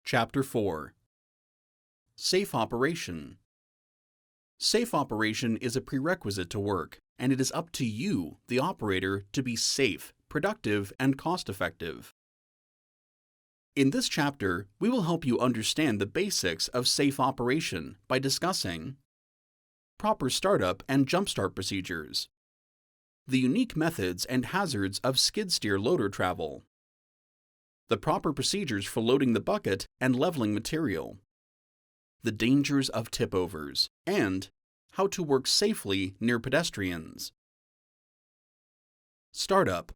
Chapter 4 Safe Operation. Safe operation is a prerequisite to work, and it is up to you, the operator, to be safe, productive, and cost-effective. In this chapter, we will help you understand the basics of safe operation by discussing proper startup and jumpstart procedures, the unique methods and hazards of skid steer loader travel, the proper procedures for loading the bucket and leveling material, the dangers of tip-overs, and how to work safely near pedestrians. Startup.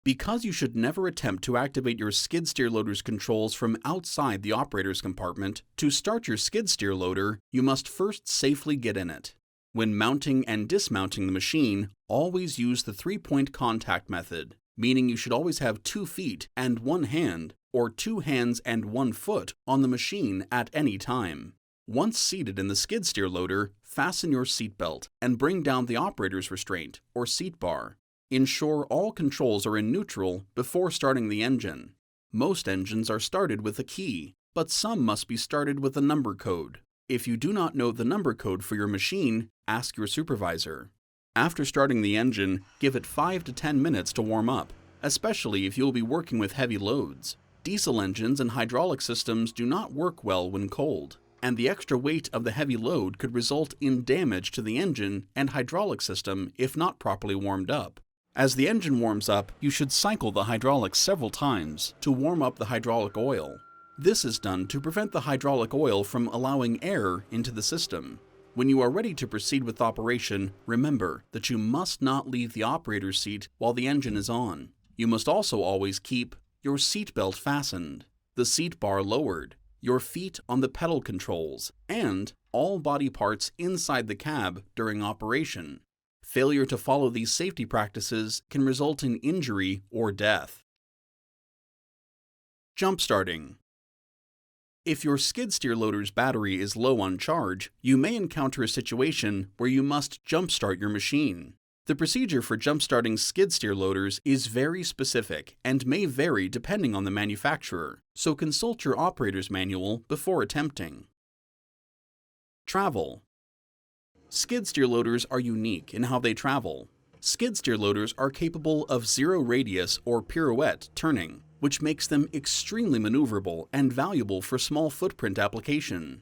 Because you should never attempt to activate your skid steer loader's controls from outside the operator's compartment, to start your skid steer loader, you must first safely get in it. When mounting and dismounting the machine, always use the three-point contact method, meaning you should always have 2 feet and 1 hand, or 2 hands and 1 foot on the machine at any time. Once seated in the skid steer loader, fasten your seatbelt and bring down the operator's restraint, or seat bar. Ensure all controls are in neutral before starting the engine. Most engines are started with a key, but some must be started with a number code. If you do not know the number code for your machine, ask your supervisor. After starting the engine, give it 5 to 10 minutes to warm up, especially if you will be working with heavy loads. Diesel engines and hydraulic systems do not work well when cold, and the extra weight of the heavy load could result in damage to the engine and hydraulic system if not properly warmed up. As the engine warms up, you should cycle the hydraulics several times to warm up the hydraulic oil. This is done to prevent the hydraulic oil from allowing air into the system. When you are ready to proceed with operation, remember that you must not leave the operator's seat while the engine is on. You must also always keep your seat belt fastened, the seat bar lowered, your feet on the pedal controls, and all body parts inside the cab during operation. Failure to follow these safety practices can result in injury or death. Jump starting. If your skid steer loader's battery is low on charge, you may encounter a situation where you must jumpstart your machine. The procedure for jumpstarting skid steer loaders is very specific and may vary depending on the manufacturer, so consult your operator's manual before attempting. Travel. Skid steer loaders are unique in how they travel. Skid steer loaders are capable of zero radius or pirouette turning, which makes them extremely maneuverable and valuable for small footprint application.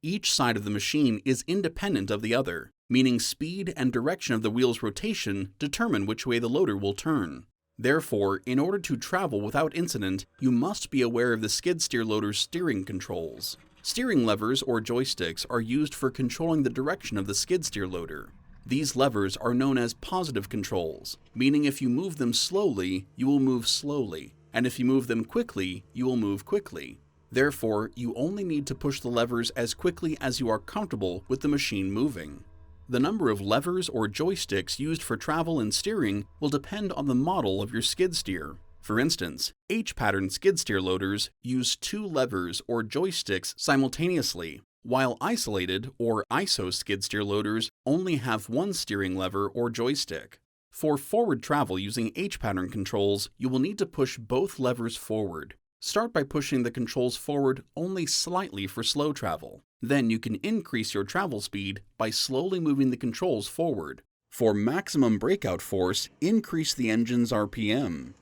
Each side of the machine is independent of the other, meaning speed and direction of the wheel's rotation determine which way the loader will turn. Therefore, in order to travel without incident, you must be aware of the skid steer loader's steering controls. Steering levers or joysticks are used for controlling the direction of the skid steer loader. These levers are known as positive controls, meaning if you move them slowly, you will move slowly, and if you move them quickly, you will move quickly. Therefore, you only need to push the levers as quickly as you are comfortable with the machine moving. The number of levers or joysticks used for travel and steering will depend on the model of your skid steer. For instance, H-pattern skid steer loaders use 2 levers or joysticks simultaneously, while isolated or ISO skid steer loaders only have 1 steering lever or joystick. For forward travel using H-pattern controls, you will need to push both levers forward. Start by pushing the controls forward only slightly for slow travel. Then you can increase your travel speed by slowly moving the controls forward. For maximum breakout force, increase the engine's RPM.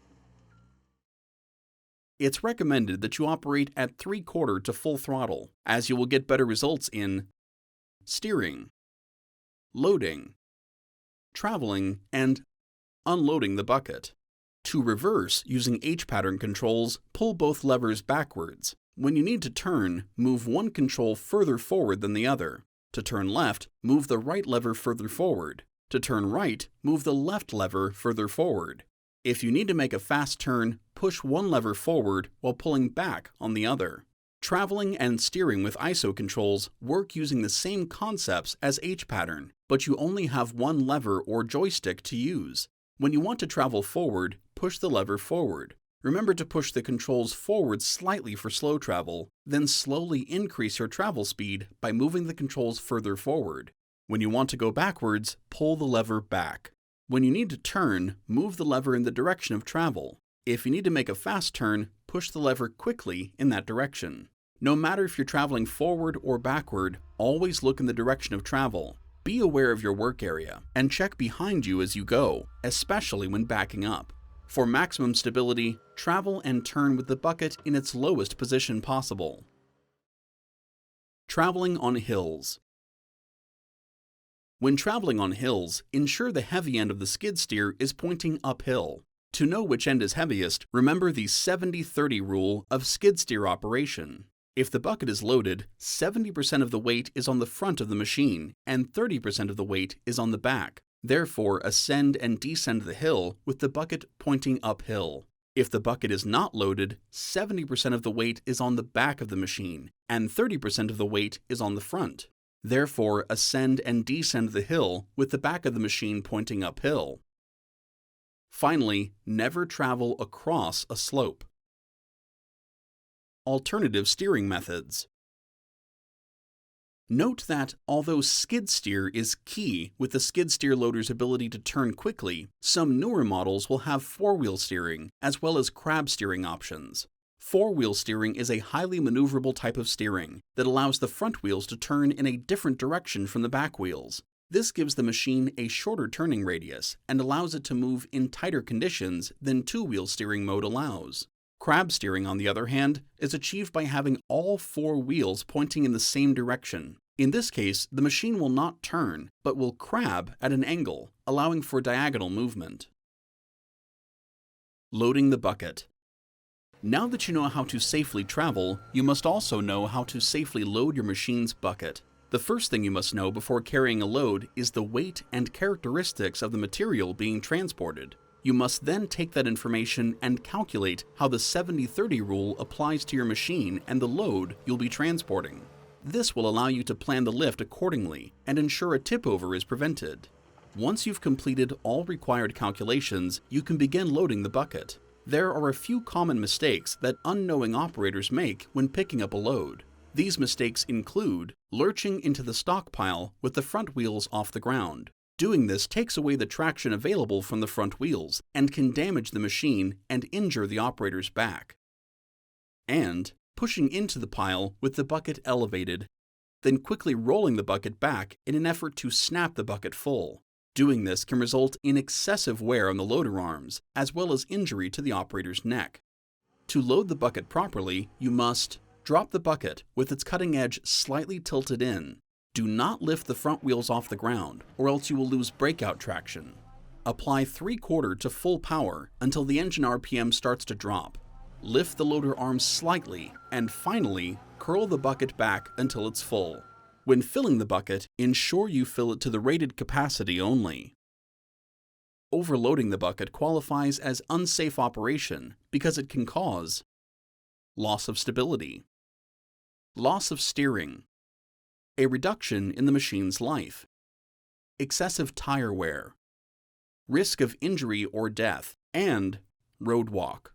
It's recommended that you operate at 3/4 to full throttle, as you will get better results in steering, loading, traveling, and unloading the bucket. To reverse using H-pattern controls, pull both levers backwards. When you need to turn, move one control further forward than the other. To turn left, move the right lever further forward. To turn right, move the left lever further forward. If you need to make a fast turn, push one lever forward while pulling back on the other. Traveling and steering with ISO controls work using the same concepts as H-pattern, but you only have 1 lever or joystick to use. When you want to travel forward, push the lever forward. Remember to push the controls forward slightly for slow travel, then slowly increase your travel speed by moving the controls further forward. When you want to go backwards, pull the lever back. When you need to turn, move the lever in the direction of travel. If you need to make a fast turn, push the lever quickly in that direction. No matter if you're traveling forward or backward, always look in the direction of travel. Be aware of your work area and check behind you as you go, especially when backing up. For maximum stability, travel and turn with the bucket in its lowest position possible. Traveling on hills. When traveling on hills, ensure the heavy end of the skid steer is pointing uphill. To know which end is heaviest, remember the 70-30 rule of skid steer operation. If the bucket is loaded, 70% of the weight is on the front of the machine and 30% of the weight is on the back. Therefore, ascend and descend the hill with the bucket pointing uphill. If the bucket is not loaded, 70% of the weight is on the back of the machine and 30% of the weight is on the front. Therefore, ascend and descend the hill with the back of the machine pointing uphill. Finally, never travel across a slope. Alternative steering methods. Note that although skid steer is key with the skid steer loader's ability to turn quickly, some newer models will have four-wheel steering as well as crab steering options. Four-wheel steering is a highly maneuverable type of steering that allows the front wheels to turn in a different direction from the back wheels. This gives the machine a shorter turning radius and allows it to move in tighter conditions than two-wheel steering mode allows. Crab steering, on the other hand, is achieved by having all four wheels pointing in the same direction. In this case, the machine will not turn, but will crab at an angle, allowing for diagonal movement. Loading the bucket. Now that you know how to safely travel, you must also know how to safely load your machine's bucket. The first thing you must know before carrying a load is the weight and characteristics of the material being transported. You must then take that information and calculate how the 70-30 rule applies to your machine and the load you'll be transporting. This will allow you to plan the lift accordingly and ensure a tip-over is prevented. Once you've completed all required calculations, you can begin loading the bucket. There are a few common mistakes that unknowing operators make when picking up a load. These mistakes include lurching into the stockpile with the front wheels off the ground. Doing this takes away the traction available from the front wheels and can damage the machine and injure the operator's back. And pushing into the pile with the bucket elevated, then quickly rolling the bucket back in an effort to snap the bucket full. Doing this can result in excessive wear on the loader arms, as well as injury to the operator's neck. To load the bucket properly, you must drop the bucket with its cutting edge slightly tilted in. Do not lift the front wheels off the ground, or else you will lose breakout traction. Apply 3/4 to full power until the engine RPM starts to drop. Lift the loader arms slightly, and finally, curl the bucket back until it's full. When filling the bucket, ensure you fill it to the rated capacity only. Overloading the bucket qualifies as unsafe operation because it can cause loss of stability, loss of steering, a reduction in the machine's life, excessive tire wear, risk of injury or death, and road walk.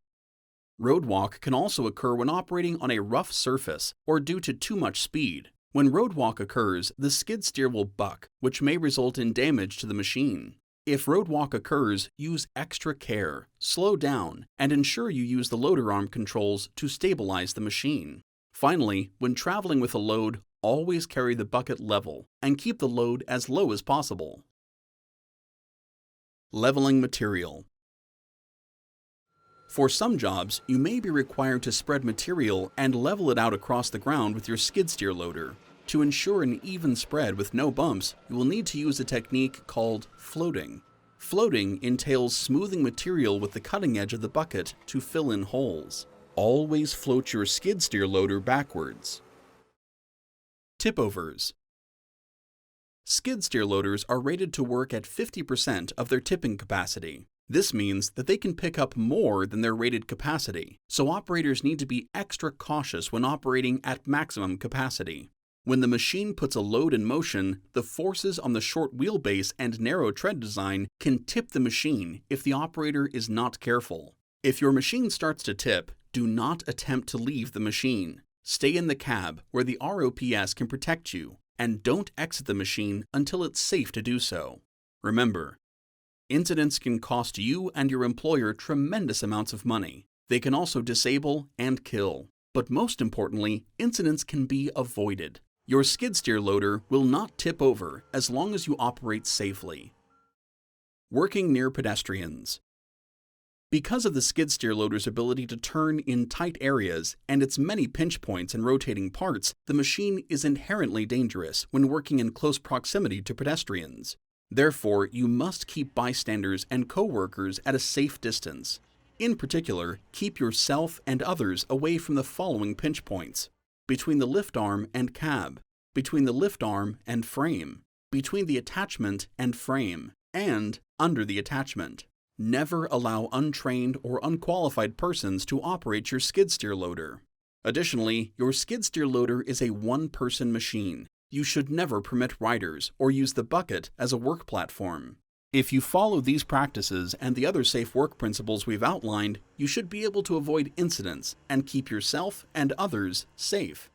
Road walk can also occur when operating on a rough surface or due to too much speed. When road walk occurs, the skid steer will buck, which may result in damage to the machine. If road walk occurs, use extra care, slow down, and ensure you use the loader arm controls to stabilize the machine. Finally, when traveling with a load, always carry the bucket level and keep the load as low as possible. Leveling material. For some jobs, you may be required to spread material and level it out across the ground with your skid steer loader. To ensure an even spread with no bumps, you will need to use a technique called floating. Floating entails smoothing material with the cutting edge of the bucket to fill in holes. Always float your skid steer loader backwards. Tip-overs. Skid steer loaders are rated to work at 50% of their tipping capacity. This means that they can pick up more than their rated capacity, so operators need to be extra cautious when operating at maximum capacity. When the machine puts a load in motion, the forces on the short wheelbase and narrow tread design can tip the machine if the operator is not careful. If your machine starts to tip, do not attempt to leave the machine. Stay in the cab where the ROPS can protect you, and don't exit the machine until it's safe to do so. Remember, incidents can cost you and your employer tremendous amounts of money. They can also disable and kill. But most importantly, incidents can be avoided. Your skid steer loader will not tip over as long as you operate safely. Working near pedestrians. Because of the skid steer loader's ability to turn in tight areas and its many pinch points and rotating parts, the machine is inherently dangerous when working in close proximity to pedestrians. Therefore, you must keep bystanders and co-workers at a safe distance. In particular, keep yourself and others away from the following pinch points: between the lift arm and cab, between the lift arm and frame, between the attachment and frame, and under the attachment. Never allow untrained or unqualified persons to operate your skid steer loader. Additionally, your skid steer loader is a one-person machine. You should never permit riders or use the bucket as a work platform. If you follow these practices and the other safe work principles we've outlined, you should be able to avoid incidents and keep yourself and others safe.